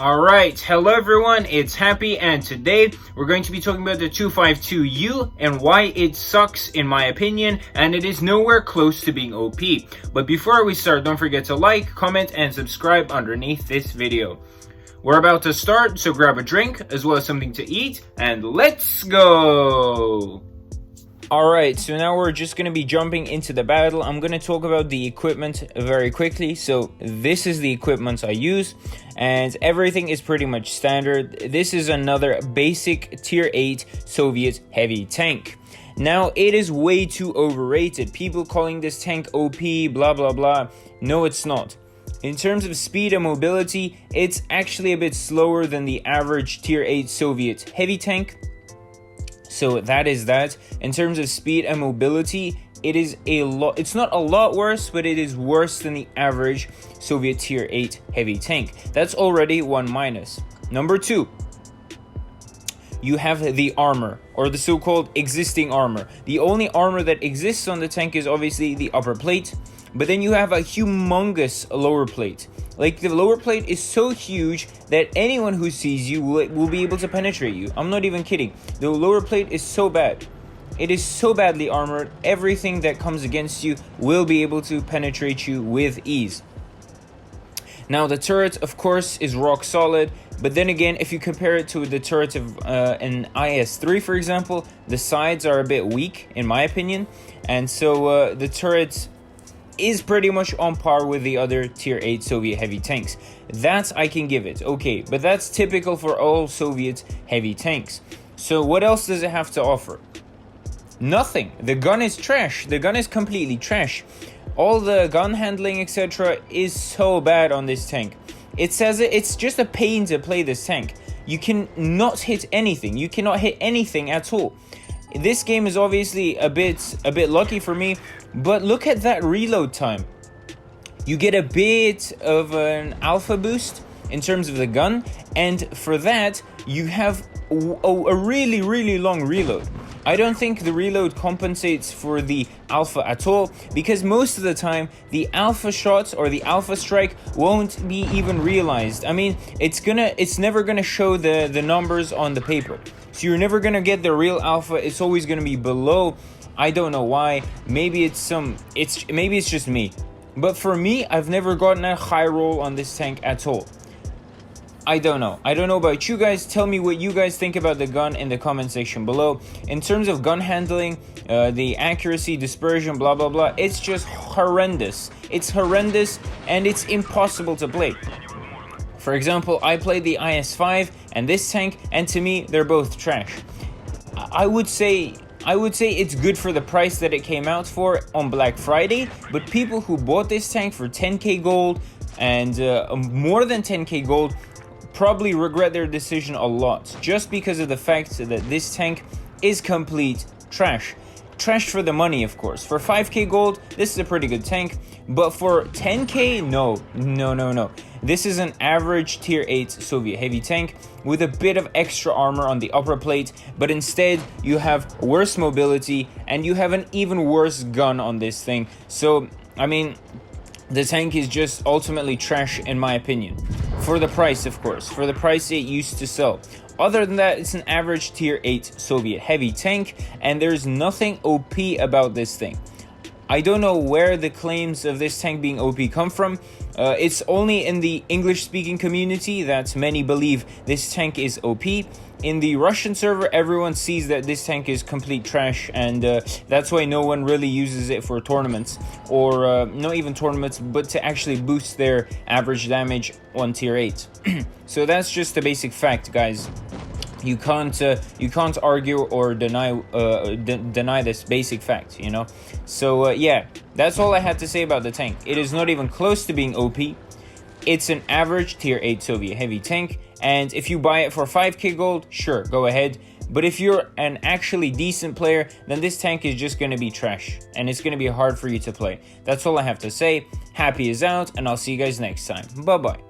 Alright, hello everyone, it's Happy, and today we're going to be talking about the 252U and why it sucks in my opinion, and it is nowhere close to being OP. But before we start, don't forget to like, comment, and subscribe underneath this video. We're about to start, so grab a drink as well as something to eat, and let's go! Alright, so now we're just going to be jumping into the battle. I'm going to talk about the equipment very quickly. So this is the equipment I use, and everything is pretty much standard. This is another basic tier 8 Soviet heavy tank. Now, it is way too overrated. People calling this tank OP, blah blah blah. No, it's not. In terms of speed and mobility, it's actually a bit slower than the average tier 8 Soviet heavy tank. So that is that. In terms of speed and mobility, it is a lot. It's not a lot worse, but it is worse than the average Soviet tier 8 heavy tank. That's already one minus. Number 2, you have the armor, or the so-called existing armor. The only armor that exists on the tank is obviously the upper plate, but then you have a humongous lower plate. Like, the lower plate is so huge that anyone who sees you will be able to penetrate you. I'm not even kidding. The lower plate is so bad. It is so badly armored. Everything that comes against you will be able to penetrate you with ease. Now, the turret, of course, is rock solid. But then again, if you compare it to the turret of an IS-3, for example, the sides are a bit weak, in my opinion. And so the turret is pretty much on par with the other tier 8 Soviet heavy tanks. That I can give it, okay, but that's typical for all Soviet heavy tanks. So what else does it have to offer? Nothing. The gun is trash. The gun is completely trash. All the gun handling, etc. is so bad on this tank. It says it's just a pain to play this tank. You can not hit anything. You cannot hit anything at all. This game is obviously a bit lucky for me, but look at that reload time. You get a bit of an alpha boost in terms of the gun, and for that you have a really long reload. I don't think the reload compensates for the alpha at all, because most of the time the alpha shot or the alpha strike won't be even realized. I mean, it's never gonna show the numbers on the paper. So you're never gonna get the real alpha. It's always gonna be below. I don't know why. Maybe it's just me. But for me, I've never gotten a high roll on this tank at all. I don't know about you guys. Tell me what you guys think about the gun in the comment section below. In terms of gun handling, the accuracy, dispersion, blah blah blah, it's just horrendous. It's horrendous and it's impossible to play. For example, I played the IS-5 and this tank, and to me, they're both trash. I would say it's good for the price that it came out for on Black Friday, but people who bought this tank for 10k gold and more than 10k gold probably regret their decision a lot, just because of the fact that this tank is complete trash. Trash for the money, of course. For 5k gold, this is a pretty good tank, but for 10k, no. This is an average tier 8 Soviet heavy tank with a bit of extra armor on the upper plate, but instead you have worse mobility and you have an even worse gun on this thing. So, I mean, the tank is just ultimately trash in my opinion. For the price, of course. For the price it used to sell. Other than that, it's an average tier 8 Soviet heavy tank, and there's nothing OP about this thing. I don't know where the claims of this tank being OP come from. It's only in the English-speaking community that many believe this tank is OP. In the Russian server, everyone sees that this tank is complete trash, and that's why no one really uses it for tournaments, or not even tournaments, but to actually boost their average damage on tier 8. So that's just a basic fact, guys. You can't argue or deny this basic fact, you know. So yeah, that's all I had to say about the tank. It is not even close to being OP. It's an average tier 8 Soviet heavy tank, and if you buy it for 5k gold, sure, go ahead. But if you're an actually decent player, then this tank is just going to be trash, and it's going to be hard for you to play. That's all I have to say. Happy is out, and I'll see you guys next time. Bye bye.